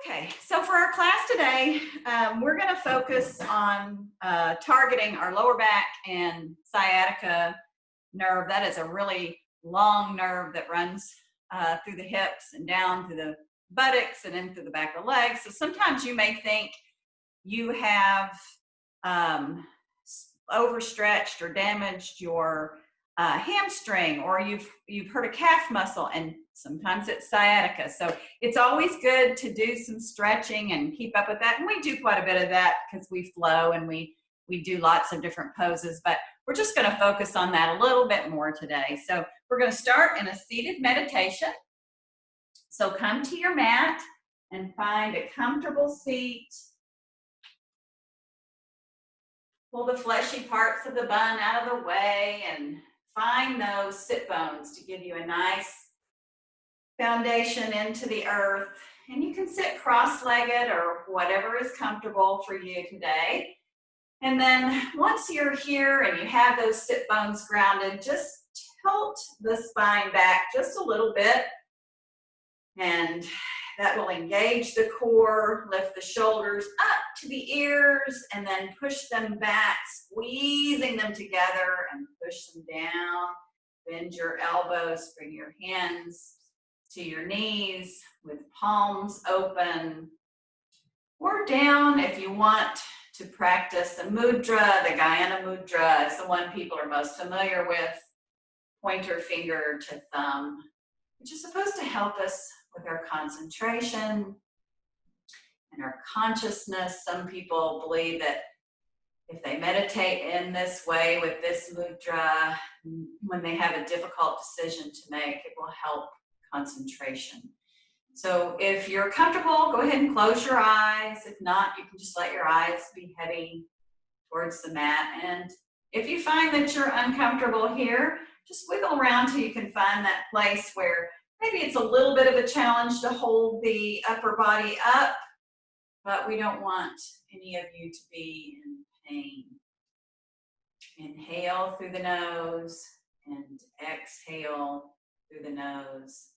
Okay, so for our class today, we're going to focus on targeting our lower back and sciatica nerve. That is a really long nerve that runs through the hips and down through the buttocks and in through the back of the legs. So sometimes you may think you have overstretched or damaged your hamstring, or you've hurt a calf muscle, and sometimes it's sciatica. So it's always good to do some stretching and keep up with that. And we do quite a bit of that because we flow and we do lots of different poses, but we're just going to focus on that a little bit more today. So we're going to start in a seated meditation. So come to your mat and find a comfortable seat. Pull the fleshy parts of the bun out of the way and find those sit bones to give you a nice foundation into the earth. And you can sit cross-legged or whatever is comfortable for you today. And then once you're here and you have those sit bones grounded, just tilt the spine back just a little bit. And that will engage the core, lift the shoulders up to the ears, and then push them back, squeezing them together and push them down. Bend your elbows, bring your hands to your knees with palms open, or down if you want to practice the mudra. The Guyana Mudra is the one people are most familiar with, pointer finger to thumb, which is supposed to help us with our concentration and our consciousness. Some people believe that if they meditate in this way with this mudra, when they have a difficult decision to make, it will help concentration. So if you're comfortable, go ahead and close your eyes. If not, you can just let your eyes be heavy towards the mat. And if you find that you're uncomfortable here, just wiggle around till you can find that place where maybe it's a little bit of a challenge to hold the upper body up, but we don't want any of you to be in pain. Inhale through the nose and exhale through the nose.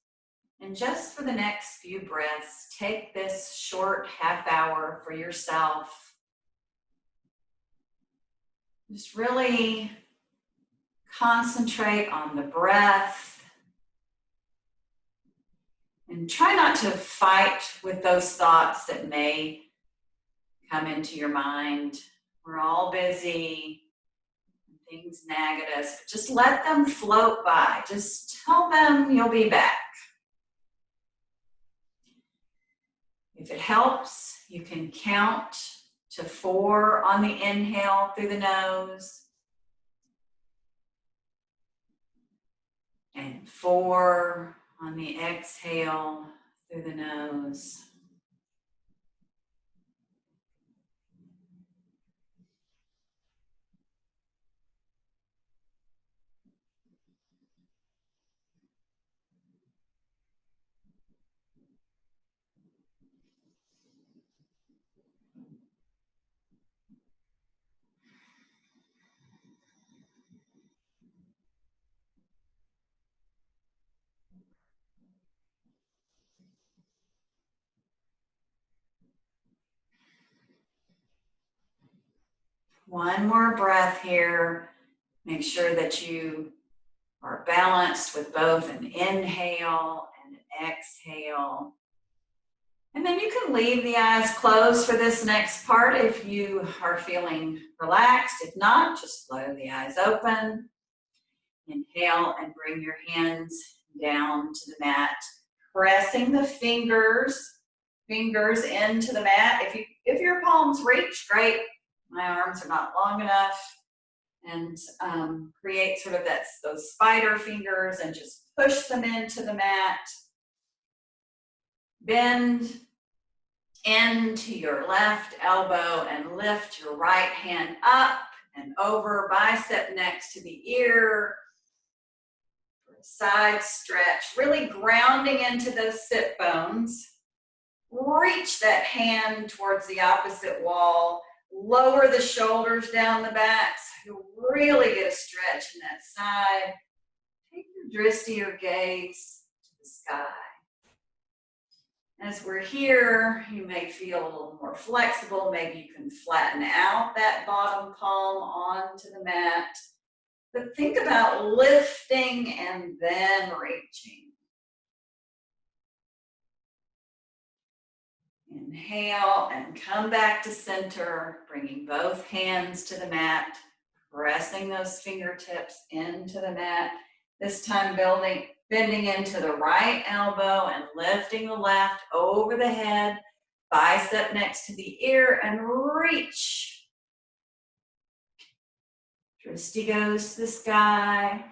And just for the next few breaths, take this short half hour for yourself. Just really concentrate on the breath. And try not to fight with those thoughts that may come into your mind. We're all busy. Things nag at us. Just let them float by. Just tell them you'll be back. If it helps, you can count to 4 on the inhale through the nose. And 4 on the exhale through the nose. One more breath here. Make sure that you are balanced with both an inhale and an exhale. And then you can leave the eyes closed for this next part if you are feeling relaxed. If not, just flow the eyes open. Inhale and bring your hands down to the mat, pressing the fingers into the mat. If your palms reach, great. My arms are not long enough. And create sort of those spider fingers and just push them into the mat. Bend into your left elbow and lift your right hand up and over, bicep next to the ear. For a side stretch, really grounding into those sit bones. Reach that hand towards the opposite wall. Lower the shoulders down the back so you'll really get a stretch in that side. Take your drishti or gaze to the sky. As we're here, you may feel a little more flexible. Maybe you can flatten out that bottom palm onto the mat. But think about lifting and then reaching. Inhale and come back to center, bringing both hands to the mat, pressing those fingertips into the mat. This time bending into the right elbow and lifting the left over the head, bicep next to the ear, and reach. Dristy goes to the sky.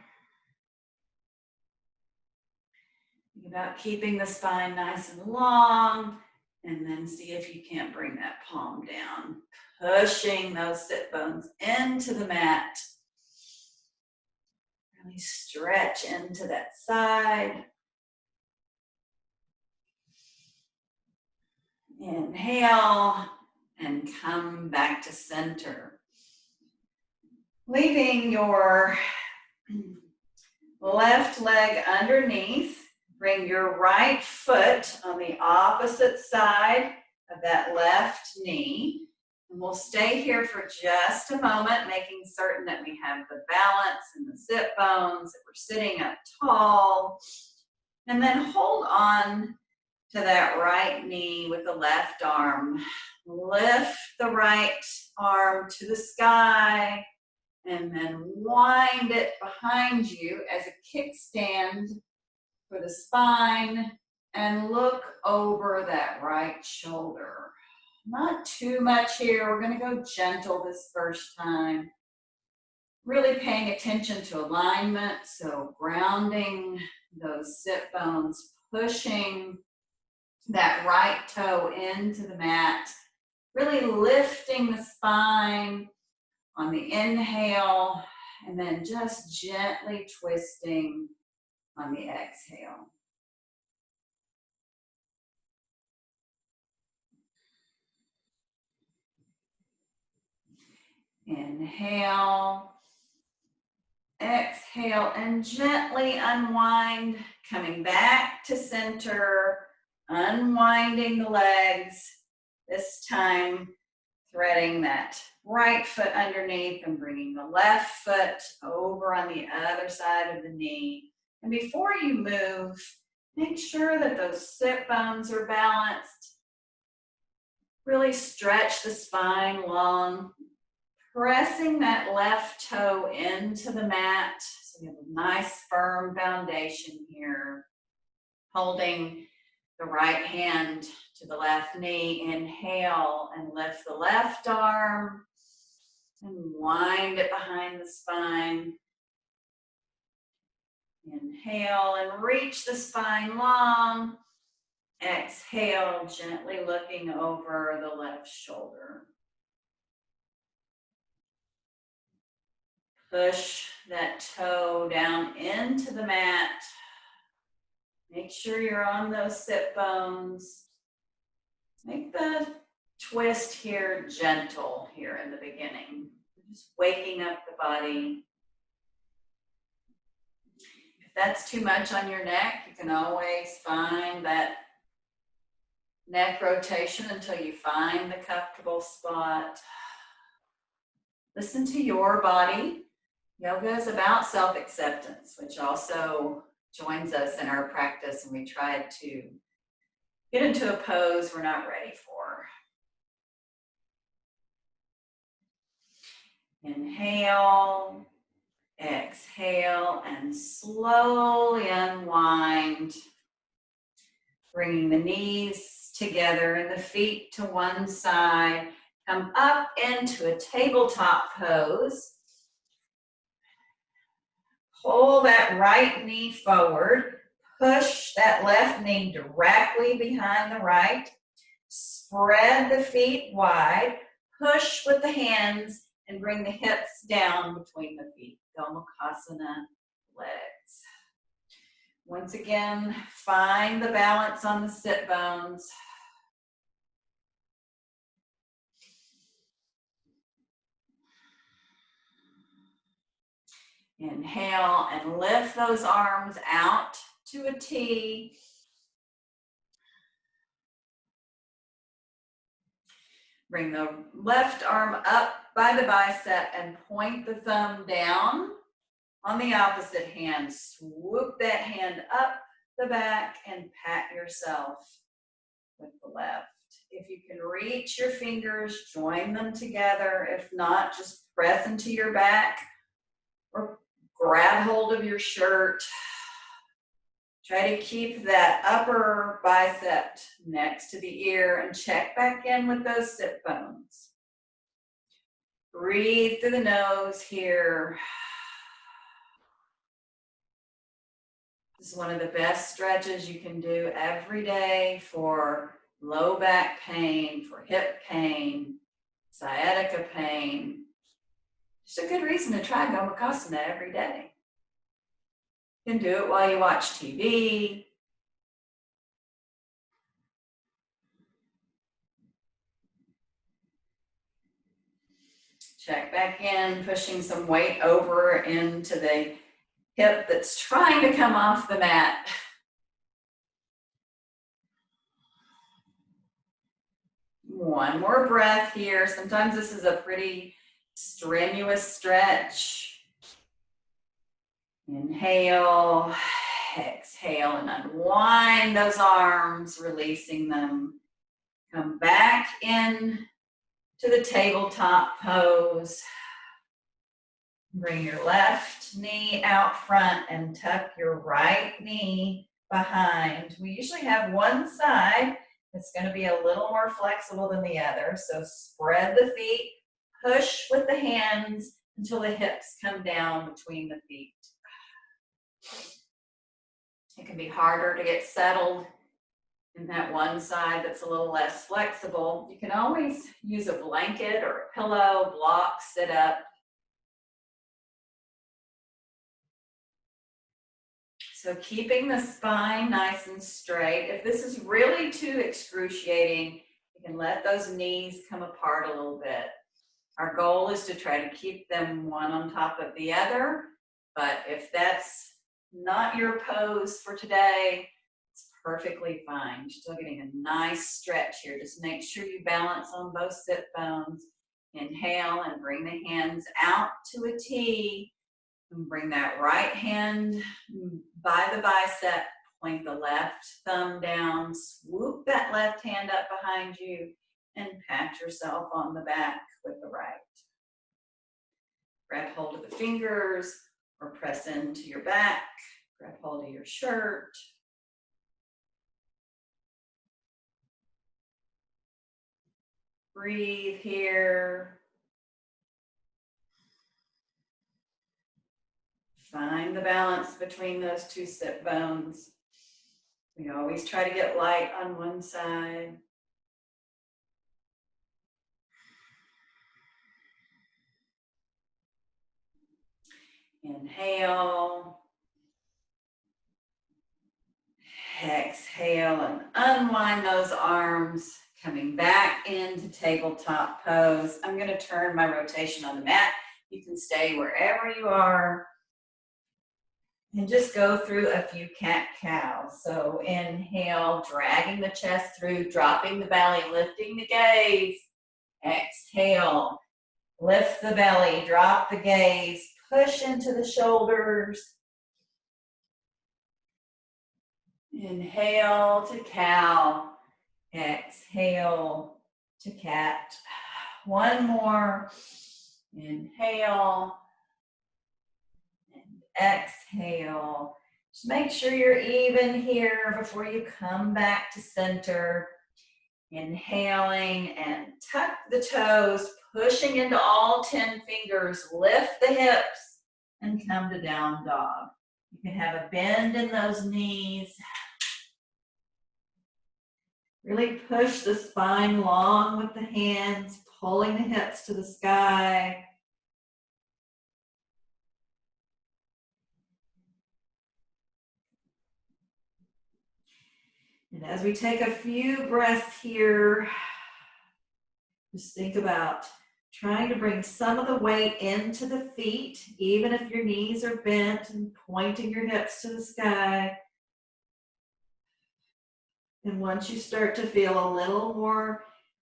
Think about keeping the spine nice and long, and then see if you can't bring that palm down. Pushing those sit bones into the mat. Really stretch into that side. Inhale and come back to center. Leaving your left leg underneath. Bring your right foot on the opposite side of that left knee. And we'll stay here for just a moment, making certain that we have the balance in the sit bones, that we're sitting up tall. And then hold on to that right knee with the left arm. Lift the right arm to the sky and then wind it behind you as a kickstand for the spine and look over that right shoulder. Not too much here. We're going to go gentle this first time. Really paying attention to alignment, so grounding those sit bones, pushing that right toe into the mat, really lifting the spine on the inhale, and then just gently twisting on the exhale. Inhale, exhale, and gently unwind, coming back to center, unwinding the legs, this time threading that right foot underneath and bringing the left foot over on the other side of the knee. And before you move, make sure that those sit bones are balanced. Really stretch the spine long, pressing that left toe into the mat. So we have a nice firm foundation here. Holding the right hand to the left knee. Inhale and lift the left arm and wind it behind the spine. Inhale and reach the spine long. Exhale, gently looking over the left shoulder. Push that toe down into the mat. Make sure you're on those sit bones. Make the twist here gentle here in the beginning. Just waking up the body. If that's too much on your neck, you can always find that neck rotation until you find the comfortable spot. Listen to your body. Yoga is about self-acceptance, which also joins us in our practice, and we try to get into a pose we're not ready for. Inhale, exhale, and slowly unwind, bringing the knees together and the feet to one side. Come up into a tabletop pose. Pull that right knee forward. Push that left knee directly behind the right. Spread the feet wide. Push with the hands and bring the hips down between the feet. Kapatasana legs. Once again, find the balance on the sit bones. Inhale and lift those arms out to a T. Bring the left arm up by the bicep and point the thumb down. On the opposite hand, swoop that hand up the back and pat yourself with the left. If you can reach your fingers, join them together. If not, just press into your back or grab hold of your shirt. Try to keep that upper bicep next to the ear and check back in with those sit bones. Breathe through the nose here. This is one of the best stretches you can do every day for low back pain, for hip pain, sciatica pain. Just a good reason to try Kapatasana every day. You can do it while you watch TV. Check back in, pushing some weight over into the hip that's trying to come off the mat. One more breath here. Sometimes this is a pretty strenuous stretch. Inhale, exhale, and unwind those arms, releasing them. Come back in to the tabletop pose. Bring your left knee out front and tuck your right knee behind. We usually have one side that's going to be a little more flexible than the other. So spread the feet, push with the hands until the hips come down between the feet. It can be harder to get settled in that one side that's a little less flexible. You can always use a blanket or a pillow, block, sit up. So keeping the spine nice and straight. If this is really too excruciating, you can let those knees come apart a little bit. Our goal is to try to keep them one on top of the other, but if that's not your pose for today, it's perfectly fine. You're still getting a nice stretch here. Just make sure you balance on both sit bones. Inhale and bring the hands out to a T. And bring that right hand by the bicep, point the left thumb down, swoop that left hand up behind you, and pat yourself on the back with the right. Grab hold of the fingers or press into your back, grab hold of your shirt. Breathe here. Find the balance between those two sit bones. We always try to get light on one side. Inhale. Exhale and unwind those arms, coming back into tabletop pose. I'm going to turn my rotation on the mat. You can stay wherever you are. And just go through a few cat-cows. So inhale, dragging the chest through, dropping the belly, lifting the gaze. Exhale, lift the belly, drop the gaze, push into the shoulders. Inhale to cow, exhale to cat. One more, inhale. Exhale. Just make sure you're even here before you come back to center. Inhaling and tuck the toes, pushing into all 10 fingers. Lift the hips and come to down dog. You can have a bend in those knees. Really push the spine long with the hands, pulling the hips to the sky. And as we take a few breaths here, just think about trying to bring some of the weight into the feet, even if your knees are bent, and pointing your hips to the sky. And once you start to feel a little more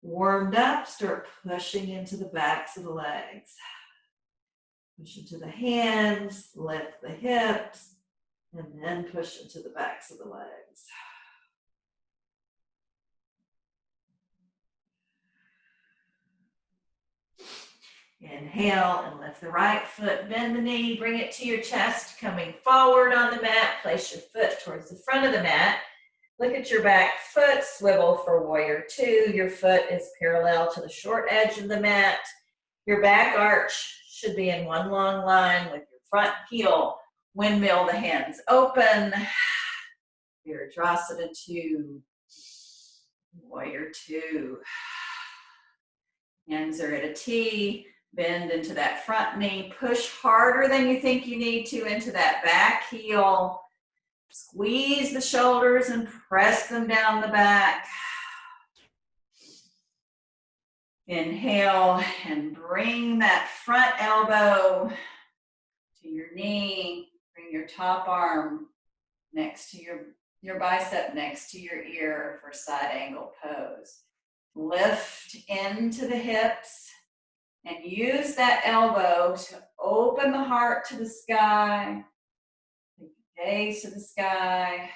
Warmed up, start pushing into the backs of the legs. Push into the hands, lift the hips, and then push into the backs of the legs. Inhale and lift the right foot, bend the knee, bring it to your chest, coming forward on the mat. Place your foot towards the front of the mat. Look at your back foot, swivel for warrior two. Your foot is parallel to the short edge of the mat. Your back arch should be in one long line with your front heel. Windmill the hands open. Virdrasana 2. Warrior 2. Hands are at a T. Bend into that front knee. Push harder than you think you need to into that back heel. Squeeze the shoulders and press them down the back. Inhale and bring that front elbow to your knee. Bring your top arm next to your bicep next to your ear for side angle pose. Lift into the hips and use that elbow to open the heart to the sky. Gaze to the sky.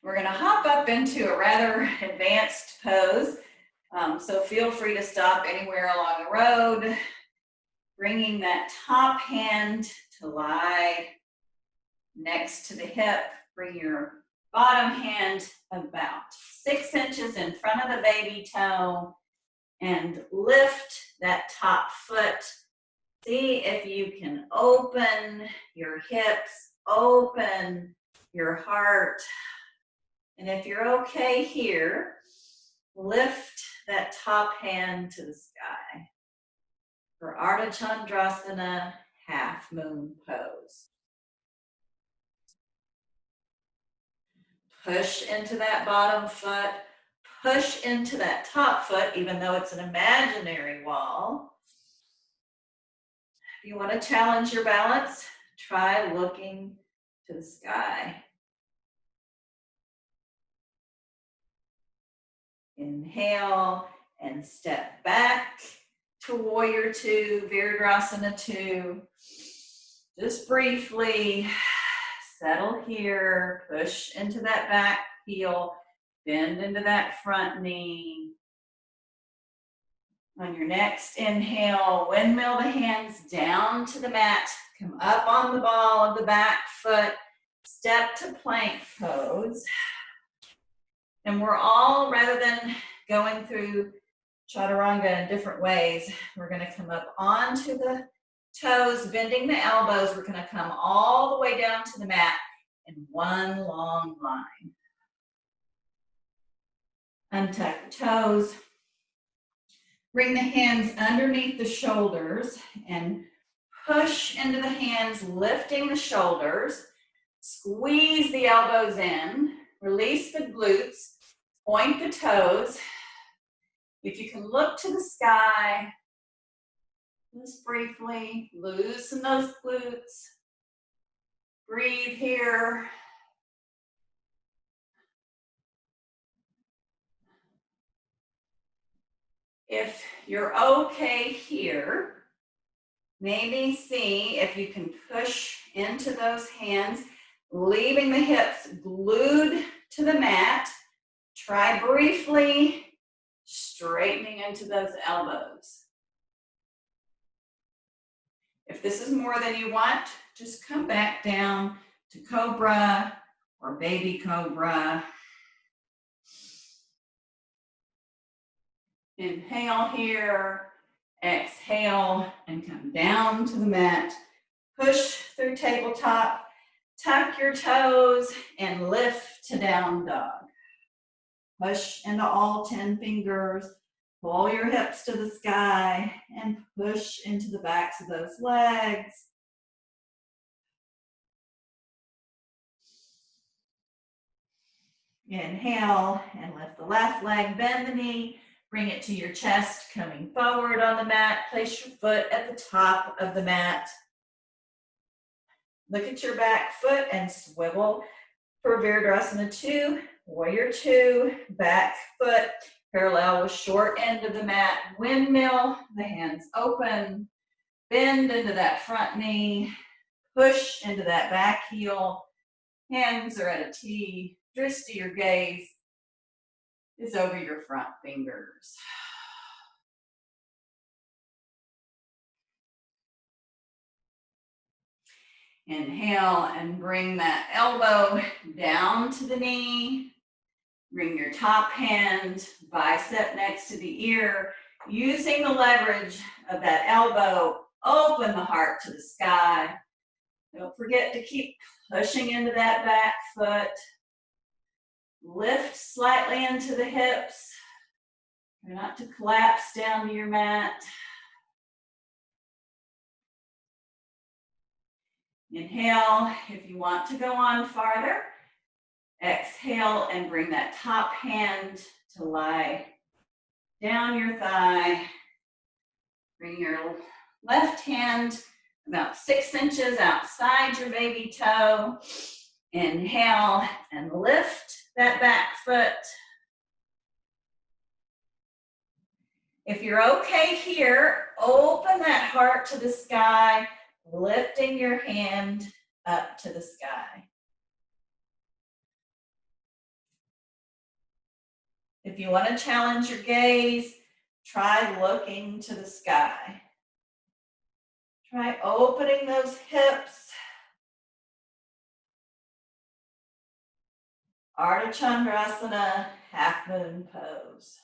We're going to hop up into a rather advanced pose. So feel free to stop anywhere along the road. Bringing that top hand to lie next to the hip. Bring your bottom hand about 6 inches in front of the baby toe. And lift that top foot. See if you can open your hips, open your heart. And if you're okay here, lift that top hand to the sky for Artachondrasana half moon pose. Push into that bottom foot. Push into that top foot, even though it's an imaginary wall. If you want to challenge your balance, try looking to the sky. Inhale and step back to warrior two, Virdrasana 2. Just briefly settle here, push into that back heel. Bend into that front knee. On your next inhale, windmill the hands down to the mat. Come up on the ball of the back foot. Step to plank pose. And we're all, rather than going through chaturanga in different ways, we're going to come up onto the toes, bending the elbows. We're going to come all the way down to the mat in one long line. Untuck the toes. Bring the hands underneath the shoulders and push into the hands, lifting the shoulders. Squeeze the elbows in. Release the glutes. Point the toes. If you can look to the sky, just briefly, loosen those glutes. Breathe here. If you're okay here, maybe see if you can push into those hands, leaving the hips glued to the mat. Try briefly straightening into those elbows. If this is more than you want, just come back down to cobra or baby cobra. Inhale here, exhale, and come down to the mat. Push through tabletop, tuck your toes, and lift to down dog. Push into all 10 fingers, pull your hips to the sky, and push into the backs of those legs. Inhale, and lift the left leg, bend the knee. Bring it to your chest, coming forward on the mat. Place your foot at the top of the mat. Look at your back foot and swivel For Virabhadrasana 2, Warrior 2, back foot parallel with short end of the mat, windmill, the hands open, bend into that front knee, push into that back heel, hands are at a T, drishti, your gaze is over your front fingers. Inhale and bring that elbow down to the knee. Bring your top hand, bicep next to the ear. Using the leverage of that elbow, open the heart to the sky. Don't forget to keep pushing into that back foot. Lift slightly into the hips. Try not to collapse down to your mat. Inhale if you want to go on farther. Exhale and bring that top hand to lie down your thigh. Bring your left hand about 6 inches outside your baby toe. Inhale and lift that back foot. If you're okay here, open that heart to the sky, lifting your hand up to the sky. If you want to challenge your gaze, try looking to the sky. Try opening those hips. Artachondrasana, half moon pose.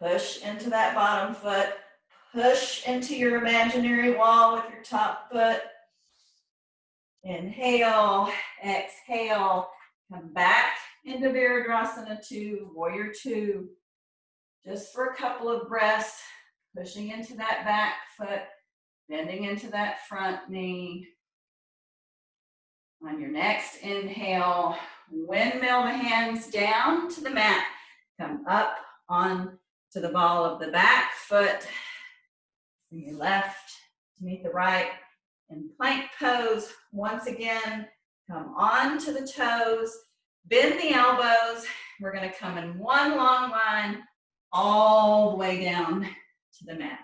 Push into that bottom foot. Push into your imaginary wall with your top foot. Inhale, exhale, come back into Virabhadrasana 2, Warrior 2. Just for a couple of breaths, pushing into that back foot, bending into that front knee. On your next inhale, windmill the hands down to the mat. Come up on to the ball of the back foot. Bring your left to meet the right. In plank pose, once again, come on to the toes, bend the elbows. We're going to come in one long line all the way down to the mat.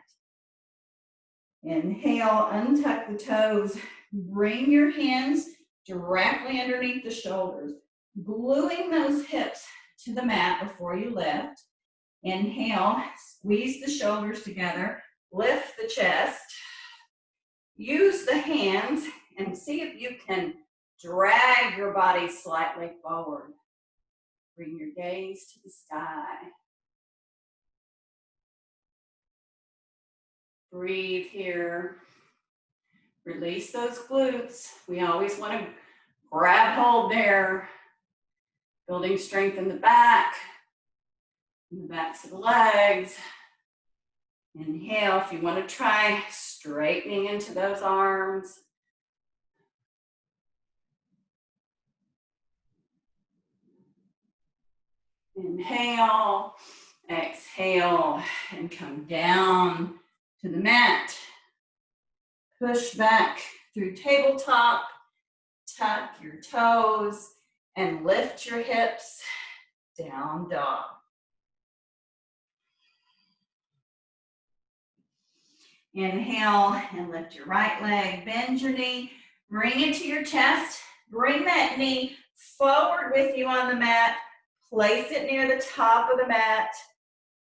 Inhale, untuck the toes, bring your hands directly underneath the shoulders, gluing those hips to the mat before you lift. Inhale, squeeze the shoulders together, lift the chest. Use the hands and see if you can drag your body slightly forward. Bring your gaze to the sky. Breathe here. Release those glutes. We always want to grab hold there. Building strength in the back, in the backs of the legs. Inhale if you want to try straightening into those arms. Inhale, exhale, and come down to the mat. Push back through tabletop, tuck your toes, and lift your hips, down dog. Inhale and lift your right leg, bend your knee, bring it to your chest, bring that knee forward with you on the mat, place it near the top of the mat,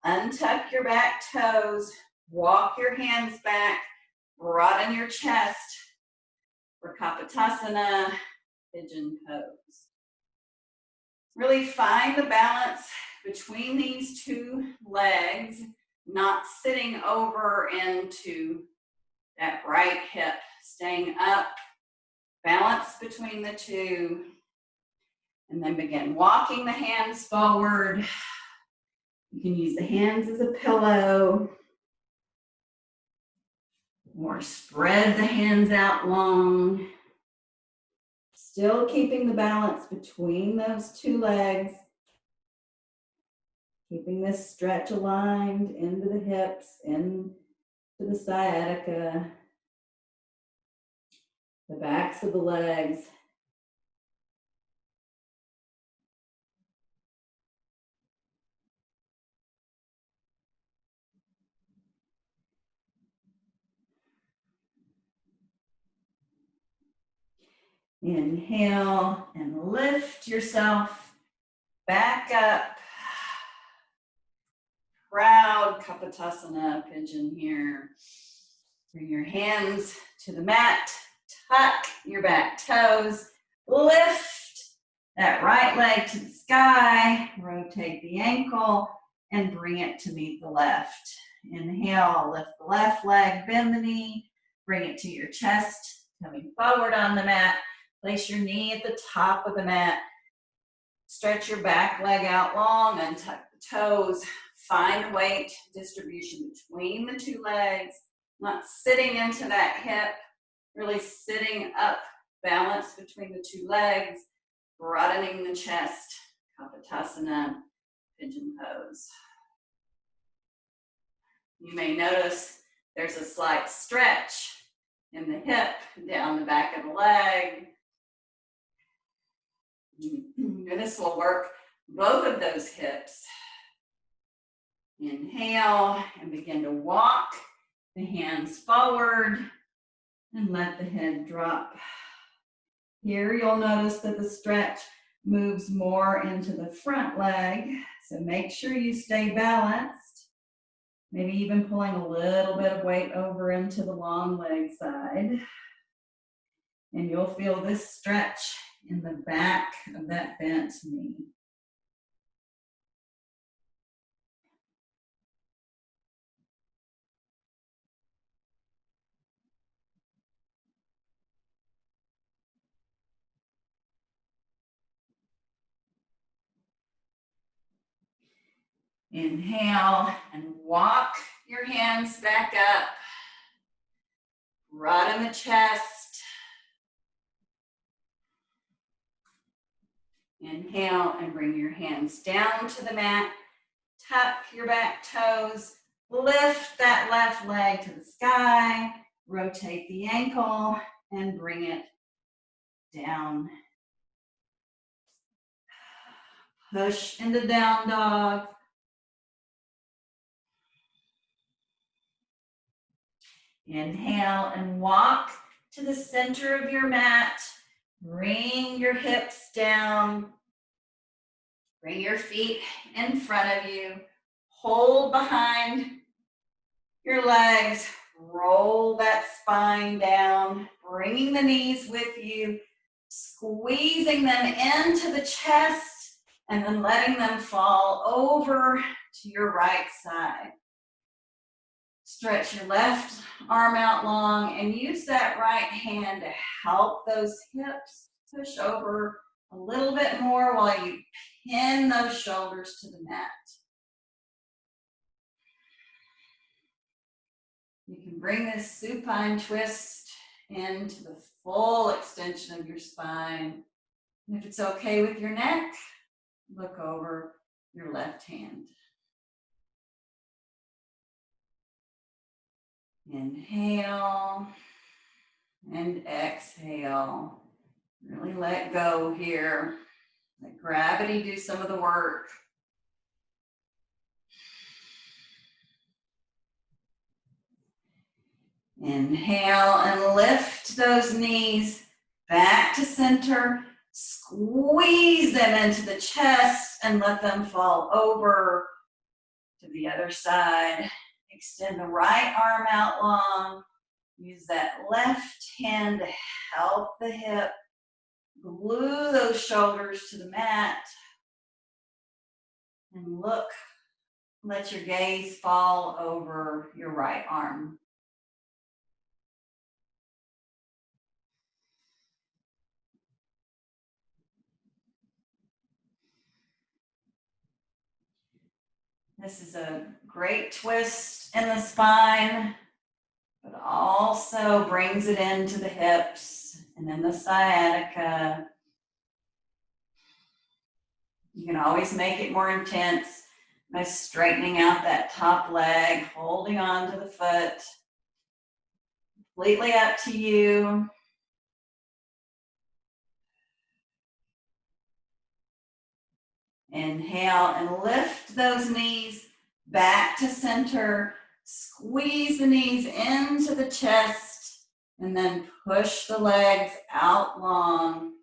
untuck your back toes, walk your hands back, broaden your chest for Kapatasana Pigeon Pose. Really find the balance between these two legs, not sitting over into that right hip, staying up, balance between the two, and then begin walking the hands forward. You can use the hands as a pillow, or spread the hands out long. Still keeping the balance between those two legs. Keeping this stretch aligned into the hips, into the sciatica. the backs of the legs. Inhale and lift yourself back up. Proud Kapatasana Pigeon here. Bring your hands to the mat. Tuck your back toes. Lift that right leg to the sky. Rotate the ankle and bring it to meet the left. Inhale, lift the left leg, bend the knee. Bring it to your chest, coming forward on the mat. Place your knee at the top of the mat. Stretch your back leg out long and tuck the toes. Find weight distribution between the two legs. Not sitting into that hip, really sitting up, balance between the two legs, broadening the chest. Kapatasana Pigeon Pose. You may notice there's a slight stretch in the hip, down the back of the leg. And this will work both of those hips. Inhale and begin to walk the hands forward and let the head drop. Here you'll notice that the stretch moves more into the front leg, so make sure you stay balanced. Maybe even pulling a little bit of weight over into the long leg side. And you'll feel this stretch in the back of that bent knee. Inhale and walk your hands back up. Broaden the chest. Inhale and bring your hands down to the mat. Tuck your back toes. Lift that left leg to the sky. Rotate the ankle and bring it down. Push into down dog. Inhale and walk to the center of your mat. Bring your hips down. Bring your feet in front of you. Hold behind your legs. Roll that spine down. Bringing the knees with you. Squeezing them into the chest and then letting them fall over to your right side. Stretch your left arm out long and use that right hand to help those hips push over a little bit more while you pin those shoulders to the mat. You can bring this supine twist into the full extension of your spine. And if it's okay with your neck, look over your left hand. Inhale and exhale. Really let go here. Let gravity do some of the work. Inhale and lift those knees back to center. Squeeze them into the chest and let them fall over to the other side. Extend the right arm out long. Use that left hand to help the hip. Glue those shoulders to the mat. And look, let your gaze fall over your right arm. This is a great twist in the spine, but also brings it into the hips and then the sciatica. You can always make it more intense by straightening out that top leg, holding on to the foot. Completely up to you. Inhale and lift those knees back to center. Squeeze the knees into the chest and then push the legs out long.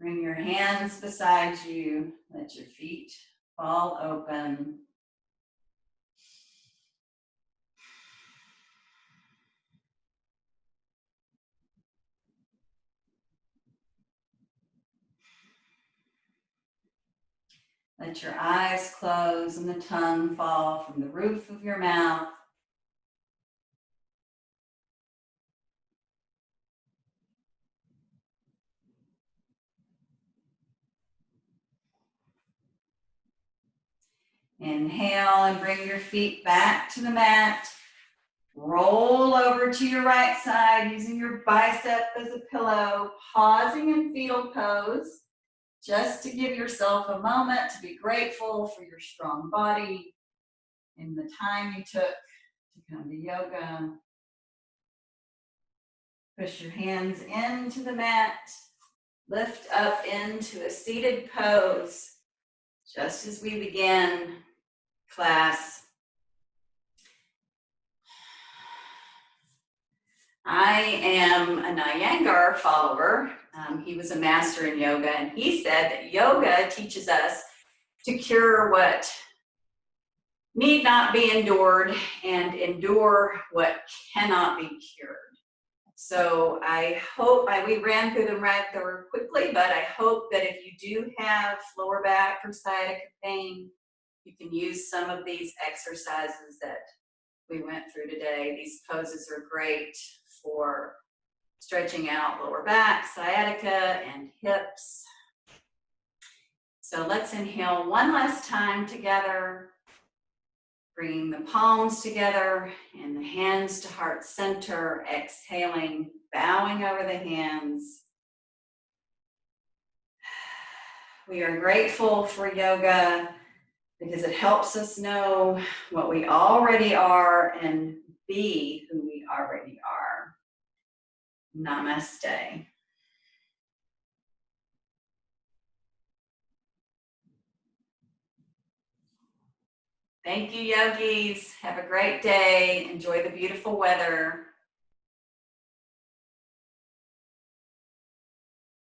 Bring your hands beside you. Let your feet fall open. Let your eyes close and the tongue fall from the roof of your mouth. Inhale and bring your feet back to the mat. Roll over to your right side using your bicep as a pillow, pausing in fetal pose, just to give yourself a moment to be grateful for your strong body and the time you took to come to yoga. Push your hands into the mat, lift up into a seated pose, just as we begin class. I am a Iyengar follower. He was a master in yoga, and he said that yoga teaches us to cure what need not be endured and endure what cannot be cured. So I hope, we ran through them rather quickly, but I hope that if you do have lower back or sciatica pain, you can use some of these exercises that we went through today. These poses are great for stretching out lower back, sciatica, and hips. So let's inhale one last time together, bringing the palms together and the hands to heart center, exhaling, bowing over the hands. We are grateful for yoga because it helps us know what we already are and be who we already are. Namaste. Thank you, yogis. Have a great day. Enjoy the beautiful weather.